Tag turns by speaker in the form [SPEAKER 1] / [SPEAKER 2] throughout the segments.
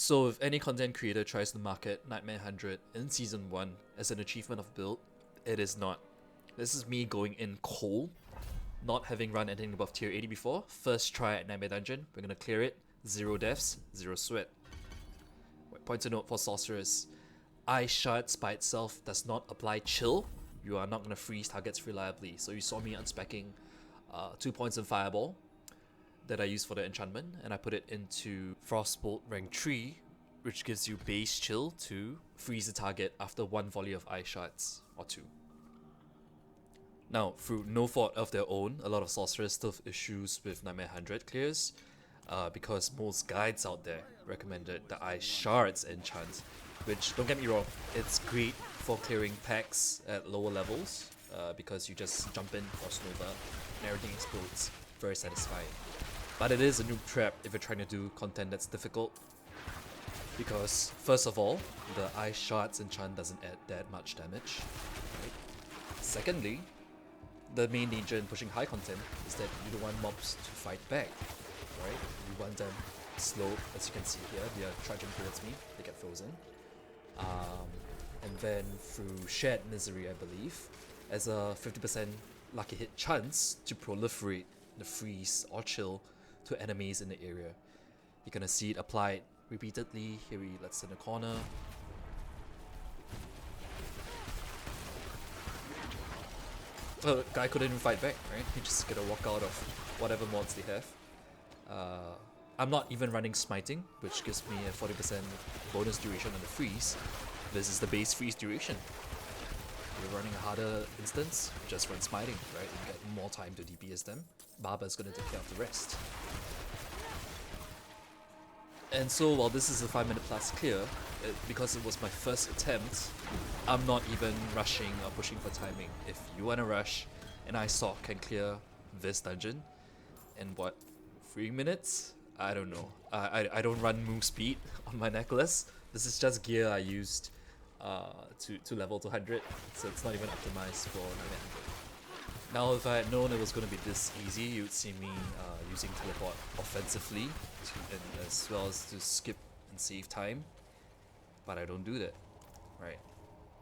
[SPEAKER 1] So if any content creator tries to market NM100 in Season 1 as an achievement of build, it is not. This is me going in cold, not having run anything above tier 80 before. First try at Nightmare Dungeon, we're gonna clear it, 0 deaths, 0 sweat. Point to note for Sorceress, Ice Shards by itself does not apply chill. You are not gonna freeze targets reliably. So you saw me unspecking 2 points in Fireball that I use for the enchantment, and I put it into Frostbolt rank 3, which gives you base chill to freeze the target after 1 volley of Ice Shards, or 2. Now, through no fault of their own, a lot of sorcerers still have issues with NM100 clears, because most guides out there recommended the Ice Shards enchant, which, don't get me wrong, it's great for clearing packs at lower levels, because you just jump in for Nova and everything explodes. Very satisfying. But it is a noob trap if you're trying to do content that's difficult, because first of all, the Ice Shards enchant doesn't add that much damage. Right? Secondly, the main danger in pushing high content is that you don't want mobs to fight back. Right? You want them slow, as you can see here, they are charging towards me, they get frozen. And then through Shared Misery, I believe, as a 50% lucky hit chance to proliferate the freeze or chill to enemies in the area. You're gonna see it applied repeatedly. Here let's in the corner. The guy couldn't even fight back, right? He just gotta walk out of whatever mods they have. I'm not even running smiting, which gives me a 40% bonus duration on the freeze. This is the base freeze duration. If you're running a harder instance, just run smiting, right? You get more time to DPS them. Barber's gonna take care of the rest. And so while this is a 5 minute plus clear, because it was my first attempt, I'm not even rushing or pushing for timing. If you wanna rush, and I saw can clear this dungeon in what, 3 minutes? I don't know. I don't run move speed on my necklace. This is just gear I used to level to 100, so it's not even optimized for 900. Now if I had known it was going to be this easy, you'd see me using teleport offensively, and as well as to skip and save time, but I don't do that, right?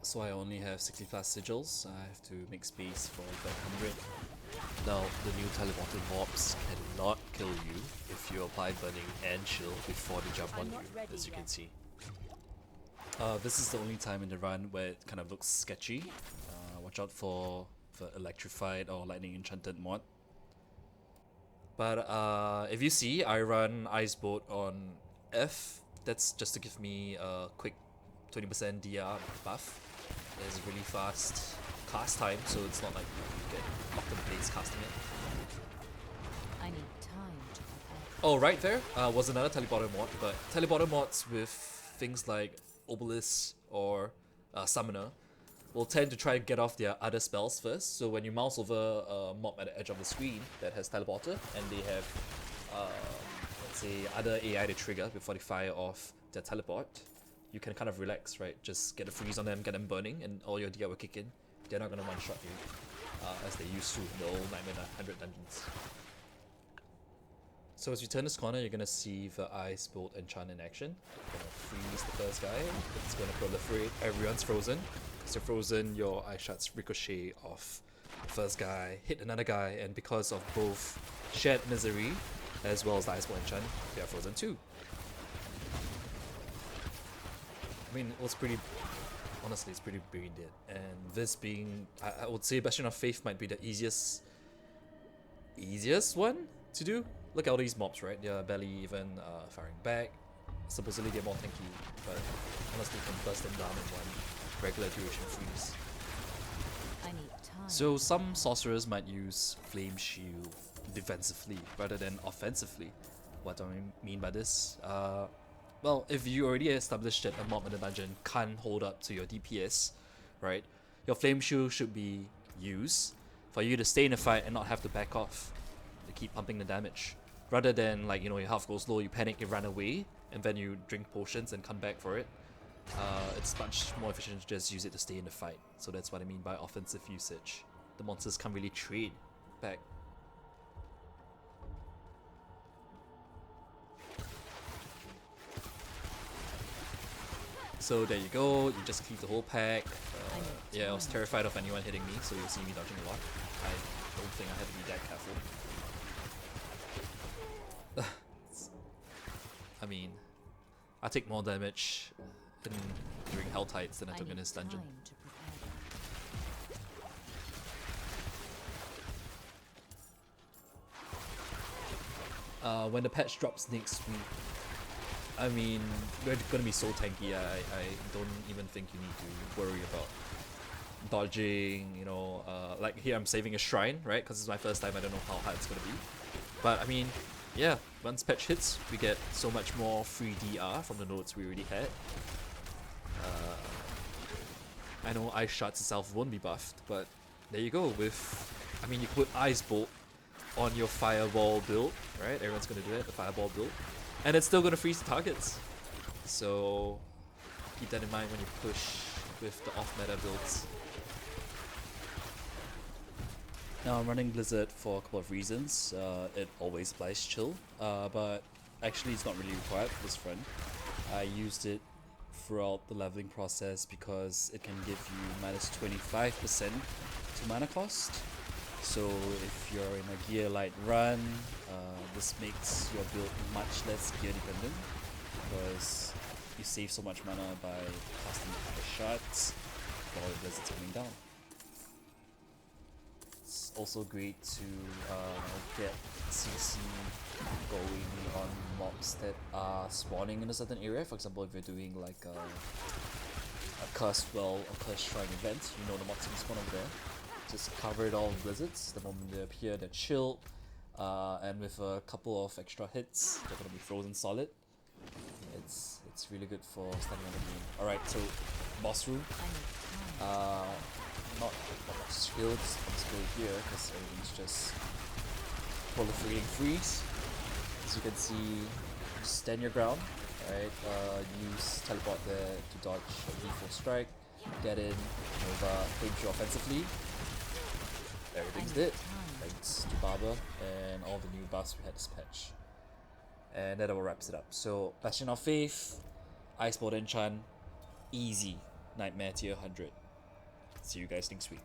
[SPEAKER 1] So I only have 60 plus sigils. I have to make space for the 100. Now the new teleported mobs cannot kill you if you apply burning and chill before they jump on you, as you can see. This is the only time in the run where it kind of looks sketchy. Watch out for electrified or lightning enchanted mod. But if you see, I run Ice Bolt on F. That's just to give me a quick 20% DR buff. It's really fast cast time, so it's not like you get locked in place casting it.
[SPEAKER 2] I need time to prepare.
[SPEAKER 1] Oh, right there was another teleporter mod, but teleporter mods with things like Obelisk or Summoner will tend to try to get off their other spells first. So when you mouse over a mob at the edge of the screen that has teleporter, and they have, let's say, other AI to trigger before they fire off their teleport, you can kind of relax, right? Just get a freeze on them, get them burning, and all your DI will kick in. They're not gonna one-shot you, as they used to in the old NM100 dungeons. So as you turn this corner, you're gonna see the Ice Bolt enchant in action. You're gonna freeze the first guy, it's gonna proliferate, everyone's frozen. Because you're frozen, your Ice Shards ricochet off the first guy, hit another guy, and because of both Shared Misery as well as the Ice Bolt enchant, they are frozen too. I mean, it was pretty, honestly, it's pretty brain dead. And this being, I would say Bastion of Faith might be the easiest one to do. Look at all these mobs, right? They're barely even firing back. Supposedly they're more tanky, but honestly you can burst them down in one regular duration freeze.
[SPEAKER 2] I need time.
[SPEAKER 1] So some sorcerers might use Flame Shield defensively rather than offensively. What do I mean by this? Well, if you already established that a mob in the dungeon can't hold up to your DPS, right? Your Flame Shield should be used for you to stay in the fight and not have to back off to keep pumping the damage. Rather than, like, you know, your health goes low, you panic, you run away, and then you drink potions and come back for it. It's much more efficient to just use it to stay in the fight. So that's what I mean by offensive usage. The monsters can't really trade back. So there you go, you just cleave the whole pack. Yeah, I was terrified of anyone hitting me, so you'll see me dodging a lot. I don't think I had to be that careful. I mean, I take more damage during Hell Tides than I took in this dungeon. When the patch drops next week, I mean, we're gonna be so tanky. I don't even think you need to worry about dodging, you know. Like here I'm saving a shrine, right? Because it's my first time, I don't know how hard it's gonna be. But I mean, yeah, once patch hits, we get so much more free DR from the nodes we already had. I know Ice Shards itself won't be buffed, but there you go. I mean, you could put Ice Bolt on your Fireball build, right? Everyone's gonna do it, the Fireball build. And it's still gonna freeze the targets. So keep that in mind when you push with the off-meta builds. Now I'm running Blizzard for a couple of reasons. It always applies chill, but actually it's not really required for this run. I used it throughout the leveling process because it can give you minus 25% to mana cost. So if you're in a gear light run, this makes your build much less gear dependent because you save so much mana by casting Ice Shards while the Blizzard's coming down. It's also great to get CC going on mobs that are spawning in a certain area. For example, if you're doing like a cursed well or cursed shrine event, you know the mobs can spawn over there. Just cover it all with blizzards. The moment they appear, they're chilled, and with a couple of extra hits, they're gonna be frozen solid. It's really good for standing on the game. Alright, so boss room. Not much skills on display here because everything's just proliferating freeze. As you can see, just stand your ground. Alright, use teleport there to dodge a D4 strike. Get in, move aim through offensively. Everything's dead, thanks to Barber and all the new buffs we had this patch. And that all wraps it up. So, Bastion of Faith, Ice Bolt Enchant, easy Nightmare tier 100. See you guys next week.